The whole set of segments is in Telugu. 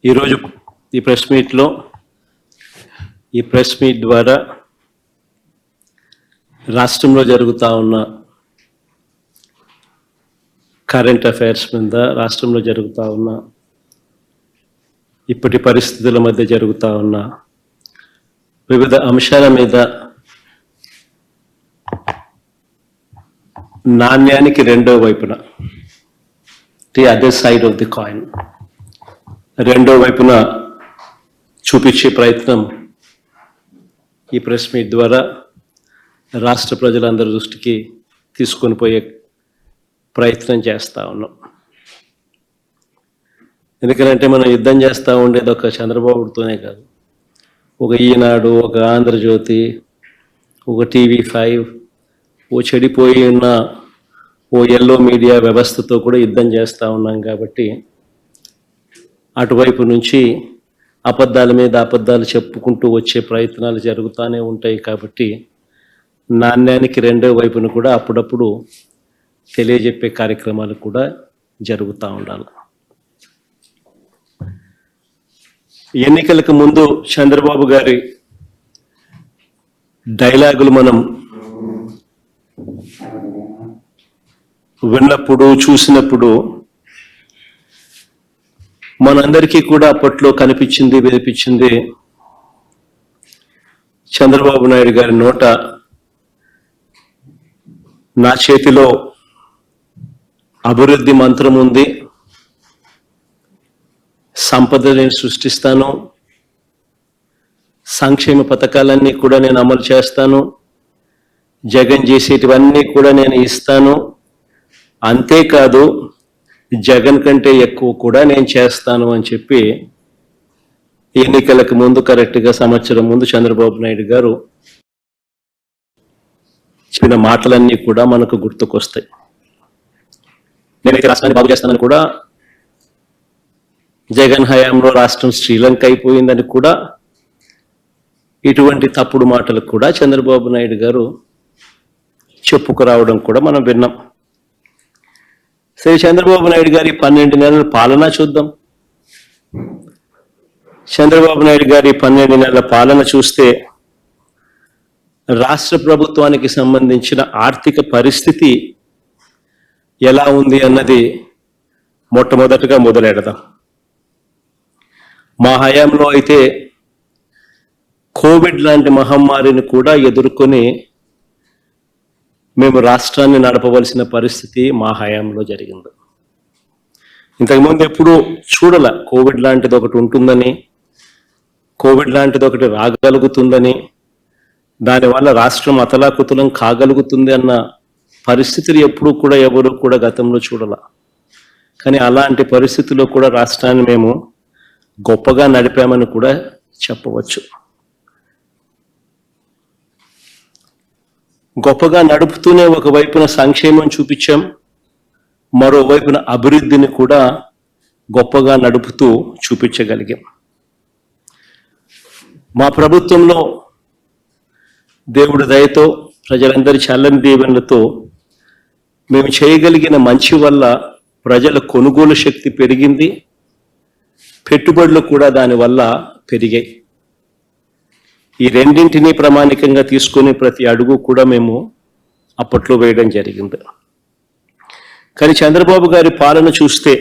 ఈరోజు ఈ ప్రెస్ మీట్ ద్వారా రాష్ట్రంలో జరుగుతూ ఉన్న కరెంట్ అఫైర్స్ మీద, రాష్ట్రంలో జరుగుతూ ఉన్న ఇప్పటి పరిస్థితుల మధ్య జరుగుతూ ఉన్న వివిధ అంశాల మీద నాణ్యానికి రెండో వైపున, the other side of the coin, రెండో వైపున చూపించే ప్రయత్నం ఈ ప్రెస్ మీట్ ద్వారా రాష్ట్ర ప్రజలందరి దృష్టికి తీసుకొని పోయే ప్రయత్నం చేస్తూ ఉన్నాం. ఎందుకంటే మనం యుద్ధం చేస్తూ ఉండేది ఒక చంద్రబాబుతోనే కాదు, ఒక ఈనాడు, ఒక ఆంధ్రజ్యోతి, ఒక TV5, ఓ చెడిపోయి ఉన్న ఓ ఎల్లో మీడియా వ్యవస్థతో కూడా యుద్ధం చేస్తూ ఉన్నాం. కాబట్టి అటువైపు నుంచి అబద్ధాల మీద అబద్ధాలు చెప్పుకుంటూ వచ్చే ప్రయత్నాలు జరుగుతూనే ఉంటాయి. కాబట్టి నాణ్యానికి రెండో వైపున కూడా అప్పుడప్పుడు తెలియజెప్పే కార్యక్రమాలు కూడా జరుగుతూ ఉండాలి. ఎన్నికలకు ముందు చంద్రబాబు గారి డైలాగులు మనం విన్నప్పుడు, చూసినప్పుడు మనందరికీ కూడా అప్పట్లో వినిపించింది చంద్రబాబు నాయుడు గారి నోట, నా చేతిలో అభివృద్ధి మంత్రం ఉంది, సంపదని సృష్టిస్తాను, సంక్షేమ పథకాలన్నీ కూడా నేను అమలు చేస్తాను, జగన్ చేసేటివన్నీ కూడా నేను ఇస్తాను, అంతేకాదు జగన్ కంటే ఎక్కువ కూడా నేను చేస్తాను అని చెప్పి ఎన్నికలకు ముందు, కరెక్ట్గా సంవత్సరం ముందు చంద్రబాబు నాయుడు గారు చెప్పిన మాటలన్నీ కూడా మనకు గుర్తుకొస్తాయి. నేనైతే రాష్ట్రాన్ని బాగు చేస్తానని కూడా, జగన్ హయాంలో రాష్ట్రం శ్రీలంక అయిపోయిందని కూడా, ఇటువంటి తప్పుడు మాటలు కూడా చంద్రబాబు నాయుడు గారు చెప్పుకురావడం కూడా మనం విన్నాం. సరే, చంద్రబాబు నాయుడు గారి 12 నెలల పాలన చూద్దాం. చంద్రబాబు నాయుడు గారి 12 నెలల పాలన చూస్తే రాష్ట్ర ప్రభుత్వానికి సంబంధించిన ఆర్థిక పరిస్థితి ఎలా ఉంది అన్నది మొట్టమొదటిగా మొదలెడదాం. మా హయాంలో అయితే కోవిడ్ లాంటి మహమ్మారిని కూడా ఎదుర్కొని మేము రాష్ట్రాన్ని నడపవలసిన పరిస్థితి మా హయాంలో జరిగింది. ఇంతకుముందు ఎప్పుడూ చూడాల కోవిడ్ లాంటిది ఒకటి ఉంటుందని, కోవిడ్ లాంటిది ఒకటి రాగలుగుతుందని, దానివల్ల రాష్ట్రం అతలాకుతలం కాగలుగుతుంది అన్న పరిస్థితులు ఎప్పుడూ కూడా ఎవరు కూడా గతంలో చూడాల. కానీ అలాంటి పరిస్థితుల్లో కూడా రాష్ట్రాన్ని మేము గొప్పగా నడిపామని కూడా చెప్పవచ్చు. గొప్పగా నడుపుతూనే ఒకవైపున సంక్షేమం చూపించాం, మరోవైపున అభివృద్ధిని కూడా గొప్పగా నడుపుతూ చూపించగలిగాం. మా ప్రభుత్వంలో దేవుడి దయతో, ప్రజలందరి చల్లని దీవెనలతో మేము చేయగలిగిన మంచి వల్ల ప్రజల కొనుగోలు శక్తి పెరిగింది, పెట్టుబడులు కూడా దానివల్ల పెరిగాయి. ఈ రెండింటినీ ప్రామాణికంగా తీసుకొని ప్రతి అడుగు కూడా మేము అప్పట్లో వేయడం జరిగింది. కానీ చంద్రబాబు గారి పాలన చూస్తే,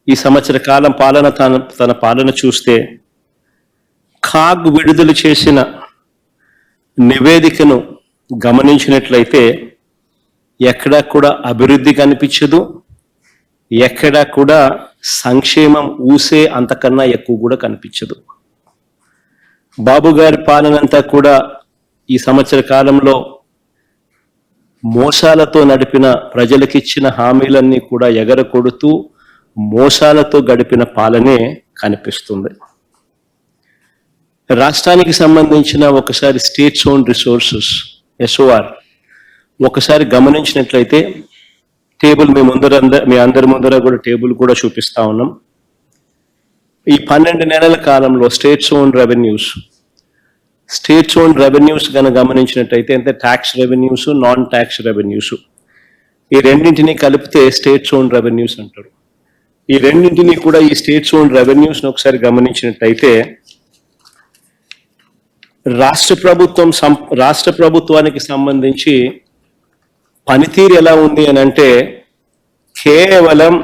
ఈ సంవత్సర కాలం పాలన, తన పాలన చూస్తే, కాగ్ విడుదల చేసిన నివేదికను గమనించినట్లయితే ఎక్కడా కూడా అభివృద్ధి కనిపించదు, ఎక్కడా కూడా సంక్షేమం ఊసే అంతకన్నా ఎక్కువ కూడా కనిపించదు. బాబు గారి పాలనంతా కూడా ఈ సంవత్సర కాలంలో మోసాలతో నడిపిన, ప్రజలకిచ్చిన హామీలన్నీ కూడా ఎగరకొడుతూ మోసాలతో గడిపిన పాలనే కనిపిస్తుంది. రాష్ట్రానికి సంబంధించిన ఒకసారి స్టేట్స్ ఓన్ రిసోర్సెస్ SOR ఒకసారి గమనించినట్లయితే, టేబుల్ మీ అందరి ముందర కూడా టేబుల్ కూడా చూపిస్తా ఉన్నాం. ఈ 12 నెలల కాలంలో స్టేట్స్ ఓన్ రెవెన్యూస్ కనుక గమనించినట్టయితే, అంటే tax revenues, non tax revenues, ఈ రెండింటినీ కలిపితే స్టేట్స్ ఓన్ రెవెన్యూస్ అంటారు. ఈ రెండింటినీ కూడా ఈ స్టేట్స్ ఓన్ రెవెన్యూస్ని ఒకసారి గమనించినట్టయితే రాష్ట్ర ప్రభుత్వానికి సంబంధించి పనితీరు ఎలా ఉంది అని అంటే కేవలం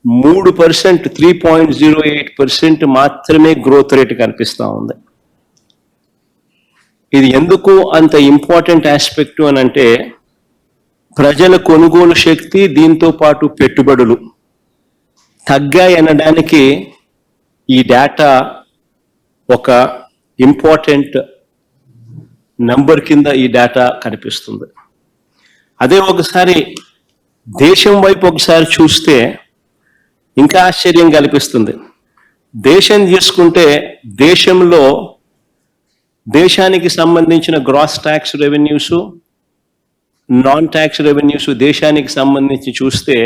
3%, 3.08% మాత్రమే గ్రోత్ రేట్ కనిపిస్తూ ఉంది. ఇది ఎందుకు అంత ఇంపార్టెంట్ ఆస్పెక్ట్ అని అంటే ప్రజల కొనుగోలు శక్తి దీంతో పాటు పెట్టుబడులు తగ్గాయనడానికి ఈ డేటా ఒక ఇంపార్టెంట్ నంబర్ కింద ఈ డేటా కనిపిస్తుంది. అదే ఒకసారి దేశం వైపు ఒకసారి చూస్తే ఇంకా ఆశ్చర్యం కనిపిస్తుంది. దేశం తీసుకుంటే దేశంలో దేశానికి సంబంధించిన gross tax revenues, non tax revenues దేశానికి సంబంధించి చూస్తే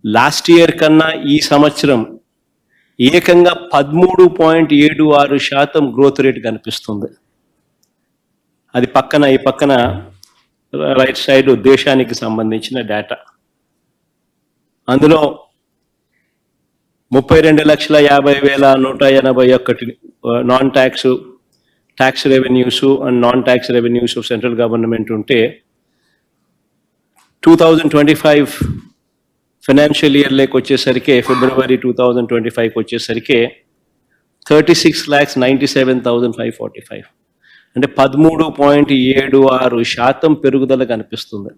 లాస్ట్ ఇయర్ కన్నా ఈ సంవత్సరం ఏకంగా 13.76% గ్రోత్ రేట్ కనిపిస్తుంది. అది ఈ పక్కన రైట్ సైడ్ దేశానికి సంబంధించిన డేటా. అందులో 32,50,181 non tax revenues and non tax revenues of central government ఉంటే 2025 ఫైనాన్షియల్ ఇయర్ లేకి వచ్చేసరికి ఫిబ్రవరి 2025కి వచ్చేసరికి 36,97,545 అంటే 13.76% పెరుగుదల కనిపిస్తుంది.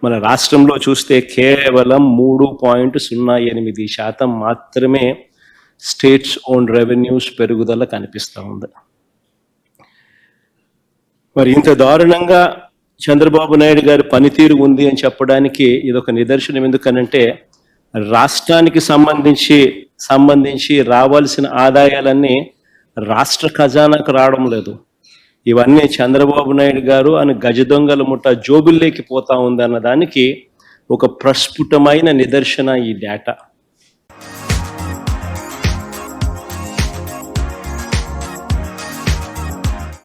మన రాష్ట్రంలో చూస్తే కేవలం 3.08% మాత్రమే స్టేట్స్ ఓన్ రెవెన్యూస్ పెరుగుదల కనిపిస్తూ ఉంది. మరి ఇంత దారుణంగా చంద్రబాబు నాయుడు గారి పనితీరు ఉంది అని చెప్పడానికి ఇదొక నిదర్శనం. ఎందుకనంటే రాష్ట్రానికి సంబంధించి రావాల్సిన ఆదాయాలన్నీ రాష్ట్ర ఖజానాకు రావడం లేదు. ఇవన్నీ చంద్రబాబు నాయుడు గారు అని గజ దొంగల ముఠ జోబుల్లోకి పోతా ఉంది అన్న దానికి ఒక ప్రస్ఫుటమైన నిదర్శన ఈ డేటా.